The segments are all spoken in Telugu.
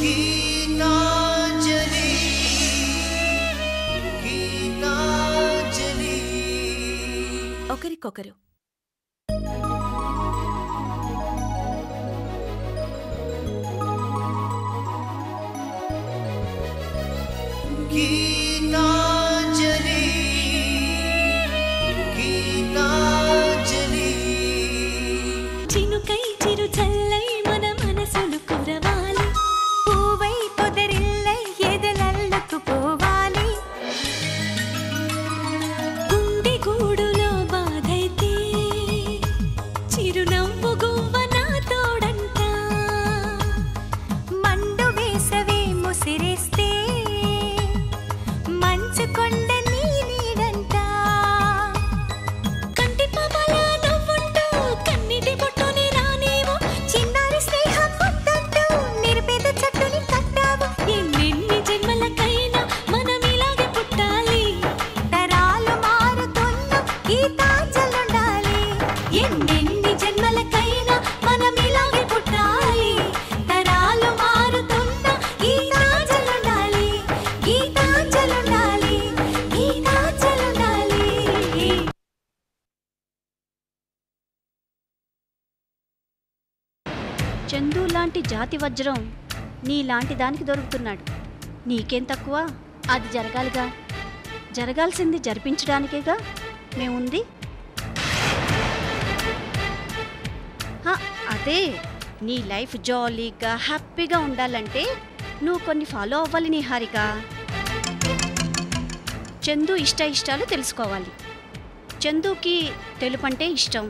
గీతాంజలి గీతాంజలి ఒకరికొకరు గీతాంజలి గీతాంజలి చినుకై చిరు చల్లై మన మనసులు కురవాలి పూవై పొదరిల్లై ఎదలల్లకు పోవాలి గుండె గూడులో బాధైతే చిరునవ్వు గువ్వ నా తోడంట మండు వేసవే ముసిరేస్తే మంచు కొండ నీ నీడంట కంటి పాపలా నవ్వుంటూ కన్నిటి బొట్టుని రానేమో చిన్నారి స్నేహం ముద్దంటూ నిరుపేద చెట్టుని కట్టావు ఎన్నెన్ని జన్మలకైనా మనం ఇలాగే పుట్టాలి తరాలు మారుతున్న గీతాంజలుండాలి ఎన్నెన్ని జన్మలకైనా మనం ఇలాగే పుట్టాలి తరాలు మారుతున్న గీతాంజలుండాలి గీతాంజలుండాలి గీతాంజలుండాలి. చందు లాంటి జాతి వజ్రం నీలాంటి దానికి దొరుకుతున్నాడు. నీకేం తక్కువ? అది జరగాలిగా. జరగాల్సింది జరిపించడానికేగా మేముంది. అదే నీ లైఫ్ జాలీగా హ్యాపీగా ఉండాలంటే నువ్వు కొన్ని ఫాలో అవ్వాలి నిహారిక. చందు ఇష్టాలు తెలుసుకోవాలి. చందుకి తెలుపంటే ఇష్టం,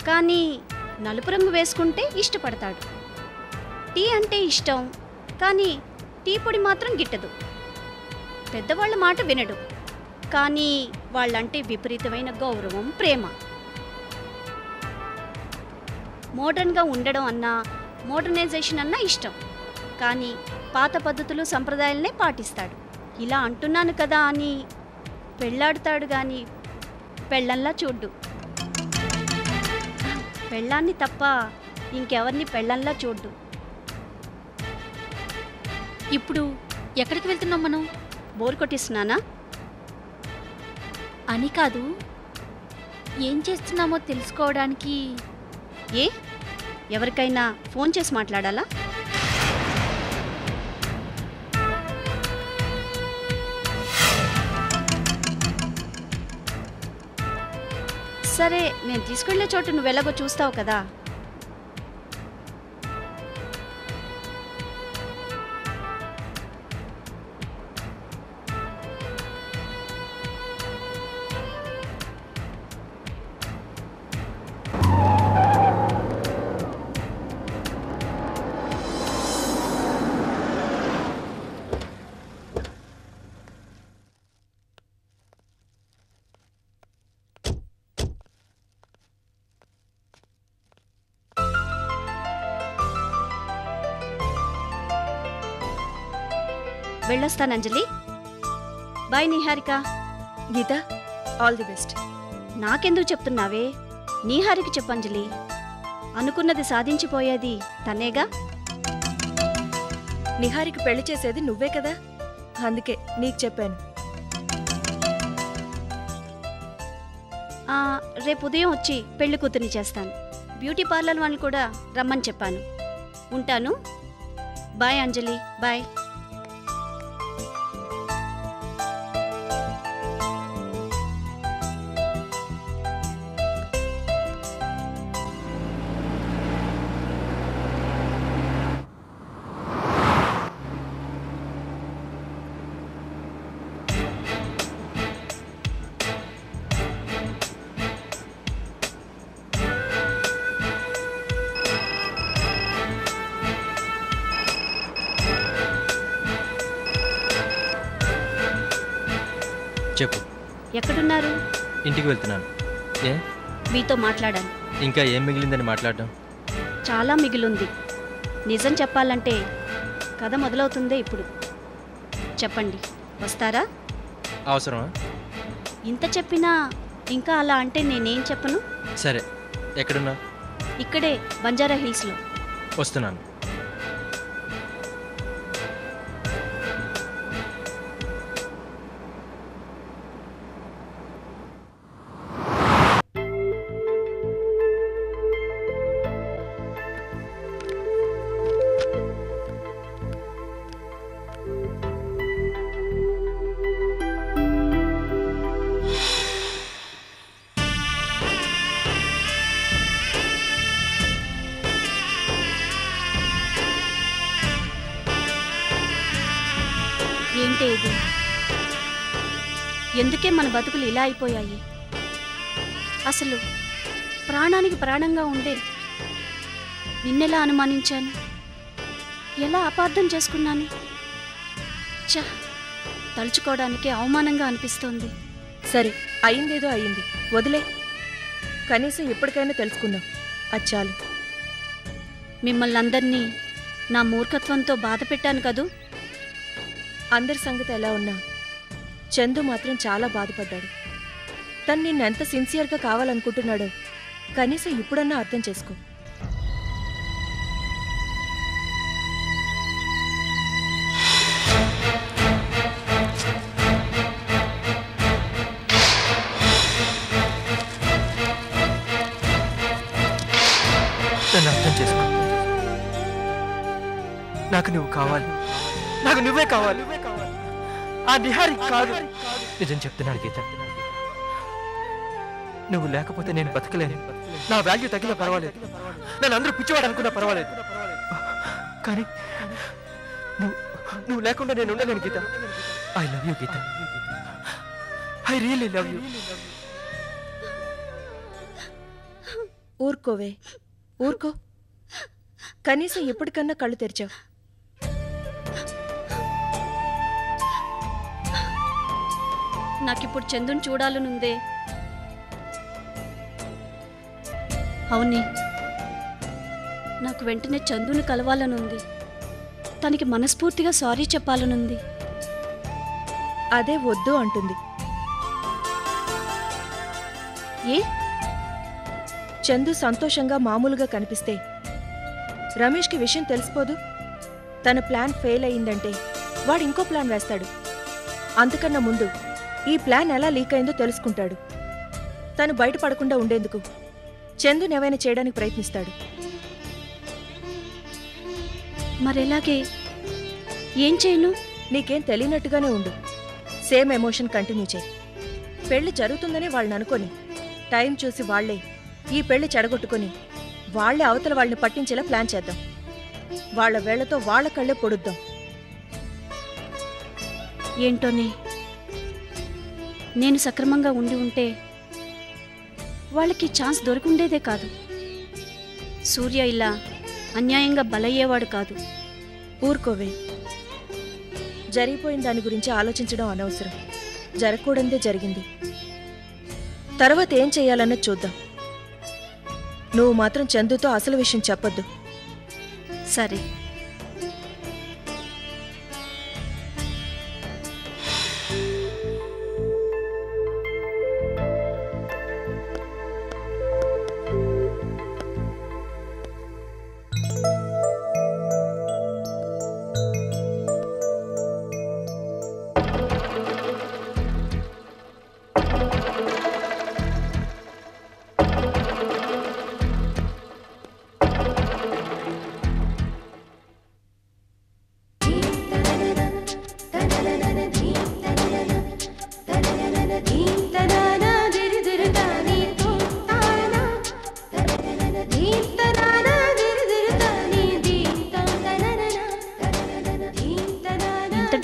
కానీ నలుపు రంగు వేసుకుంటే ఇష్టపడతాడు. టీ అంటే ఇష్టం, కానీ టీ పొడి మాత్రం గిట్టదు. పెద్దవాళ్ళ మాట వినడు, కానీ వాళ్ళంటే విపరీతమైన గౌరవం, ప్రేమ. మోడర్న్గా ఉండడం అన్నా మోడర్నైజేషన్ అన్నా ఇష్టం, కానీ పాత పద్ధతులు సంప్రదాయాలనే పాటిస్తాడు. ఇలా అంటున్నాను కదా అని పెళ్ళాడుతాడు, కానీ పెళ్ళంలా చూడ్డు. పెళ్ళాన్ని తప్ప ఇంకెవరిని పెళ్ళంలా చూడ్డు. ఇప్పుడు ఎక్కడికి వెళ్తున్నాం మనం? బోర్ కొట్టిస్తున్నానా అని కాదు, ఏం చేస్తున్నామో తెలుసుకోవడానికి. ఏ ఎవరికైనా ఫోన్ చేసి మాట్లాడాలా? సరే, నేను తీసుకెళ్లే చోటు నువ్వు ఎలాగో చూస్తావు కదా. వెళ్ళొస్తాను Anjali. Bye Niharika. Geeta, all the best. నాకెందుకు చెప్తున్నావే? నీహారికి చెప్పు అంజలి. అనుకున్నది సాధించిపోయేది తనేగా. నిహారికి పెళ్లి చేసేది నువ్వే కదా, అందుకే నీకు చెప్పాను. రేపు ఉదయం వచ్చి పెళ్లి కూతుర్ని చేస్తాను. బ్యూటీ పార్లర్ వాళ్ళని కూడా రమ్మని చెప్పాను. ఉంటాను. బాయ్ అంజలి, బాయ్. చెప్పు. ఎక్కడున్నారు? ఇంటికి వెళ్తున్నాను. ఏ? మీతో మాట్లాడాలి. ఇంకా ఏం మిగిలిందని మాట్లాడడం? చాలా మిగిలింది. నిజం చెప్పాలంటే కథ మొదలవుతుందే ఇప్పుడు. చెప్పండి, వస్తారా? అవసరమా? ఇంత చెప్పినా ఇంకా అలా అంటే నేనేం చెప్పను. సరే, ఎక్కడున్నా? ఇక్కడే బంజారా హిల్స్లో. వస్తున్నాను. ఎందుకే మన బతుకులు ఇలా అయిపోయాయి? అసలు ప్రాణానికి ప్రాణంగా ఉండే నిన్నెలా అనుమానించాను? ఎలా అపార్థం చేసుకున్నాను? చ తలుచుకోవడానికి అవమానంగా అనిపిస్తోంది. సరే, అయిందేదో అయింది, వదిలే. కనీసం ఇప్పటికైనా తెలుసుకుందాం, అది చాలు. మిమ్మల్ని అందరినీ నా మూర్ఖత్వంతో బాధ పెట్టాను కదూ. అందరి సంగతి ఎలా ఉన్నా చందు మాత్రం చాలా బాధపడ్డాడు. తను నిన్నెంత సిన్సియర్గా కావాలనుకుంటున్నాడో కనీసం ఇప్పుడన్నా అర్థం చేసుకో. నన్ను అర్థం చేసుకో. నాకు నువ్వు కావాలి, నాకు నువ్వే కావాలి. ఆ నిహారి కాదు. నిజం చెప్తున్నాను గీత, నువ్వు లేకపోతే నేను బతకలేను. నా వాల్యూ తగ్గినా పర్వాలేదు, నన్ను అందరూ పిచ్చివాడు అనుకున్నా పర్వాలేదు, కానీ నువ్వు లేకుండా నేను ఉండలేను Geeta. I love you Geeta, I really love you. ఊరుకోవే, ఊరుకో. కనీసం ఎప్పటికన్నా కళ్ళు తెరిచావు. నాకిప్పుడు చందుని చూడాలనుందే. అవునే, నాకు వెంటనే చందుని కలవాలనుంది. తనకి మనస్ఫూర్తిగా సారీ చెప్పాలనుంది. అదే వద్దు అంటుంది. ఏ? చందు సంతోషంగా మామూలుగా కనిపిస్తే రమేష్కి విషయం తెలిసిపోదు. తన ప్లాన్ ఫెయిల్ అయిందంటే వాడు ఇంకో ప్లాన్ వేస్తాడు. అంతకన్నా ముందు ఈ ప్లాన్ ఎలా లీక్ అయిందో తెలుసుకుంటాడు. తను బయటపడకుండా ఉండేందుకు చందుని ఏమైనా చేయడానికి ప్రయత్నిస్తాడు. మరెలాగే? ఏం చేయను? నీకేం తెలియనట్టుగానే ఉండు. సేమ్ ఎమోషన్ కంటిన్యూ చేయి. పెళ్లి జరుగుతుందని వాళ్ళని అనుకొని టైం చూసి వాళ్లే ఈ పెళ్లి చెడగొట్టుకొని వాళ్లే అవతల వాళ్ళని పట్టించేలా ప్లాన్ చేద్దాం. వాళ్ల వేళ్లతో వాళ్ల కళ్ళే పొడుద్దాం. ఏంటోనే, నేను సక్రమంగా ఉండి ఉంటే వాళ్ళకి ఛాన్స్ దొరికిండేదే కాదు. సూర్య ఇలా అన్యాయంగా బలయ్యేవాడు కాదు. ఊరుకోవే. జరిగిపోయిన దాని గురించి ఆలోచించడం అనవసరం. జరగకూడదే జరిగింది. తర్వాత ఏం చెయ్యాలన్నది చూద్దాం. నువ్వు మాత్రం చందుతో అసలు విషయం చెప్పొద్దు. సరే.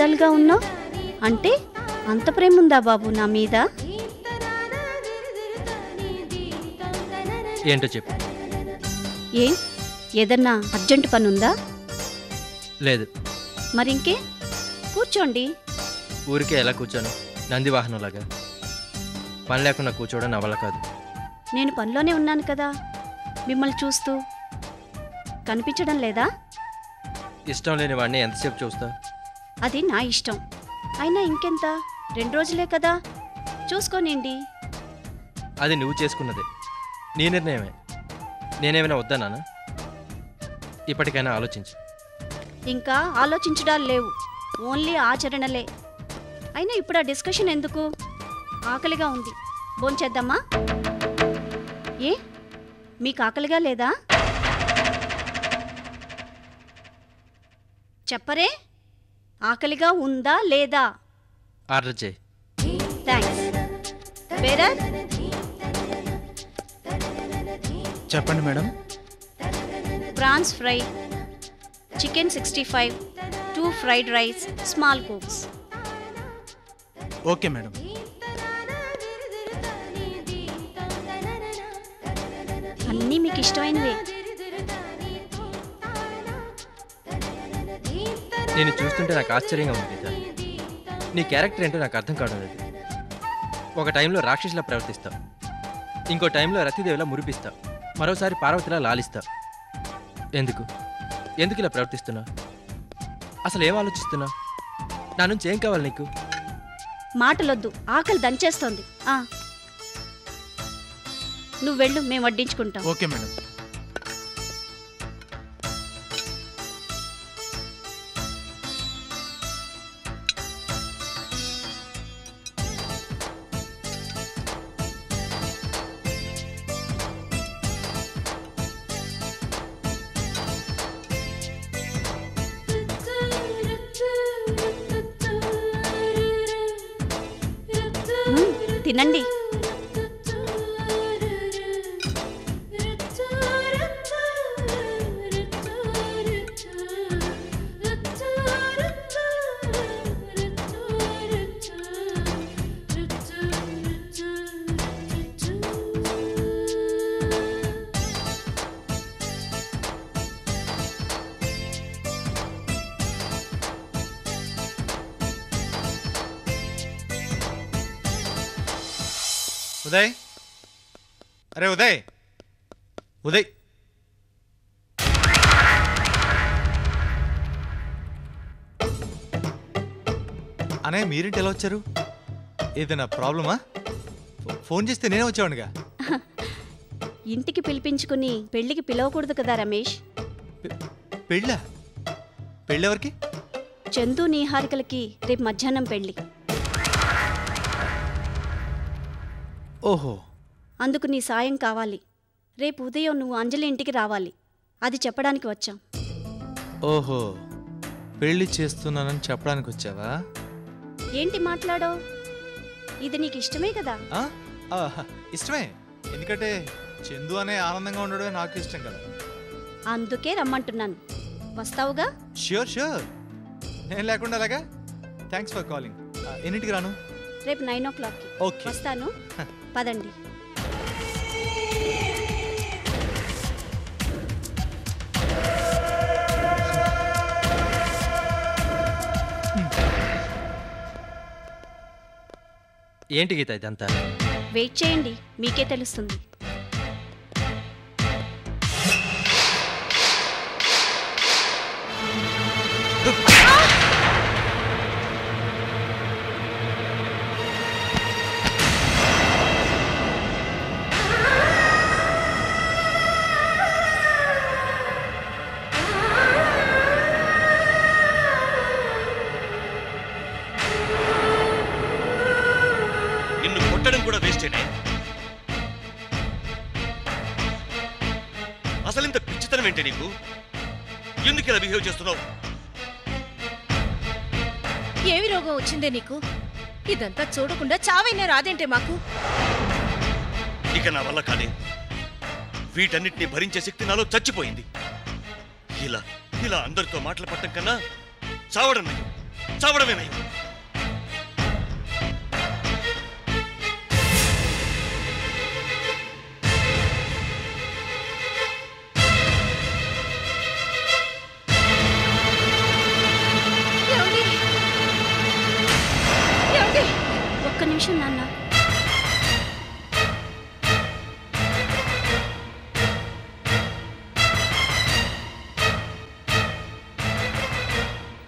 డల్గా ఉన్నావు అంటే అంత ప్రేమ ఉందా బాబు నా మీద? ఏంటో చెప్పు. ఏదన్నా అర్జెంట్ పని ఉందా? లేదు. మరింకే, కూర్చోండి. ఊరికే ఎలా కూర్చోను? నంది వాహనంలాగా. పని లేకుండా కూర్చోవడం నా వల్ల కాదు. నేను పనిలోనే ఉన్నాను కదా, మిమ్మల్ని చూస్తూ. కనిపించడం లేదా? ఇష్టం లేని వాడిని ఎంతసేపు చూస్తా? అది నా ఇష్టం. అయినా ఇంకెంత, 2 రోజులే కదా, చూసుకోనండి. అది నువ్వు చేసుకున్నదే, నీ నిర్ణయమే. నేనేమైనా వద్దన్నానా? ఇప్పటికైనా ఆలోచించు. ఇంకా ఆలోచించడాలు లేవు, ఓన్లీ ఆచరణలే. అయినా ఇప్పుడు ఆ డిస్కషన్ ఎందుకు? ఆకలిగా ఉంది, భోంచేద్దామా? ఏ, మీకు ఆకలిగా లేదా? చెప్పరే, ఆకలిగా ఉందా లేదా? ఆర్డర్ చేయి. థ్యాంక్స్. బేరర్, చెప్పండి madam. Prawns fry, chicken 65, 2 fried rice, small cokes. Okay madam. అన్నీ మీకు ఇష్టమైనవే. నేను చూస్తుంటే నాకు ఆశ్చర్యంగా ఉంది గీత. నీ క్యారెక్టర్ ఏంటో నాకు అర్థం కావడం లేదు. ఒక టైంలో రాక్షసులా ప్రవర్తిస్తావు, ఇంకో టైంలో రతిదేవిలా మురిపిస్తావు, మరోసారి పార్వతిలా లాలిస్తావు. ఎందుకు ఎందుకు ఇలా ప్రవర్తిస్తున్నావు? అసలు ఏం ఆలోచిస్తున్నావు? నా నుంచి ఏం కావాలి నీకు? మాటలొద్దు, ఆకలి దంచేస్తోంది. నువ్వు వెళ్ళు, మేము వడ్డించుకుంటాం. Okay madam. తినండి. ఉదయ్, అరే ఉదయ్, ఉదయ్, అనే మీరేంటి ఎలా వచ్చారు? ఏదైనా ప్రాబ్లమా? ఫోన్ చేస్తే నేనే వచ్చేవాడిగా. ఇంటికి పిలిపించుకుని పెళ్లికి పిలవకూడదు కదా రమేష్? పెళ్ళా? పెళ్ళెవరికి? చందు నీహారికలకి రేపు మధ్యాహ్నం పెళ్లి. ఓహో, అందుకు నీ సాయం కావాలి. రేపు ఉదయం నువ్వు అంజలి ఇంటికి రావాలి. అది చెప్పడానికి వచ్చాం. ఓహో, పెళ్లి చేస్తున్నానని చెప్పడానికి వచ్చావా? ఏంటి మాట్లాడో? ఇది నీకు ఇష్టమే కదా? ఇష్టమే, ఎందుకంటే చందు అనే ఆనందంగా ఉండడమే నాకు ఇష్టం కదా. అందుకే రమ్మంటున్నాను. వస్తావుగా? ష్యూర్ ష్యూర్, నేను లేకుండా అలాగా. Thanks for calling. ఎన్నింటికి రాను? రేపు 9 o'clock. ఓకే, వస్తాను. పదండి. ఏంటి గీత ఇదంతా? వెయిట్ చేయండి, మీకే తెలుస్తుంది. నిన్ను కొట్టడం కూడా వేస్టేనే. అసలు ఇంత పిచ్చితనం ఏంటి నీకు? ఎందుకు ఇలా బిహేవ్ చేస్తున్నావు? ఏమి రోగం వచ్చిందే నీకు? ఇదంతా చూడకుండా చావైనా రాదేంటే మాకు? ఇక నా వల్ల కాదే. వీటన్నిటిని భరించే శక్తి నాలో చచ్చిపోయింది. ఇలా ఇలా అందరితో మాటలు పట్టం కన్నా చావడం నయం, చావడమే నయం. ఒక్క నిమిషం నాన్న.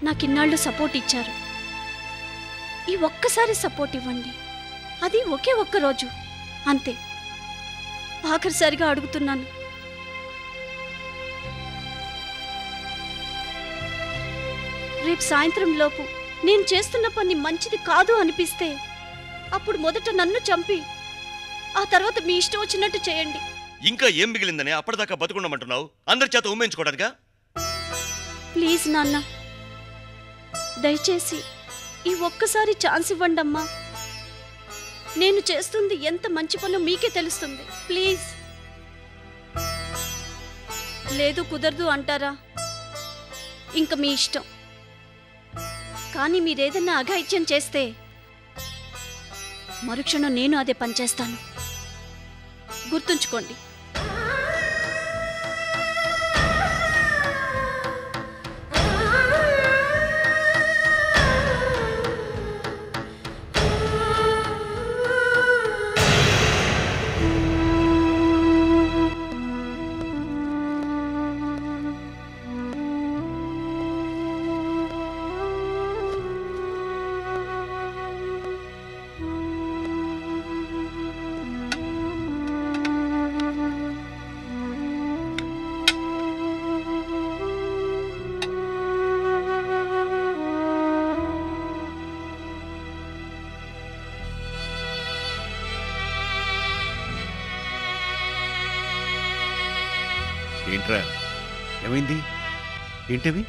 నాకిన్నాళ్ళు సపోర్ట్ ఇచ్చారు. ఈ ఒక్కసారి సపోర్ట్ ఇవ్వండి. అది ఒకే ఒక్క రోజు అంతే. ఆఖరిసారిగా అడుగుతున్నాను. రేపు సాయంత్రం లోపు నేను చేస్తున్న పని మంచిది కాదు అనిపిస్తే అప్పుడు మొదట నన్ను చంపి ఆ తర్వాత మీ ఇష్టం వచ్చినట్టు చేయండి. ఇంకా ఏం మిగిలిందని అప్పటిదాకా బతుకుండమంటున్నావు? అందరి చేత ఉమ్మేయించుకోవడానికా? ప్లీజ్ నాన్న, దయచేసి ఈ ఒక్కసారి ఛాన్స్ ఇవ్వండి అమ్మా. నేను చేస్తుంది ఎంత మంచి పనో మీకే తెలుస్తుంది. ప్లీజ్. లేదు కుదరదు అంటారా? ఇంక మీ ఇష్టం. కానీ మీరేదన్నా అఘాయిత్యం చేస్తే మరుక్షణం నేను అదే పనిచేస్తాను. గుర్తుంచుకోండి. ఏంట్రా ఏమైంది ఏంటవి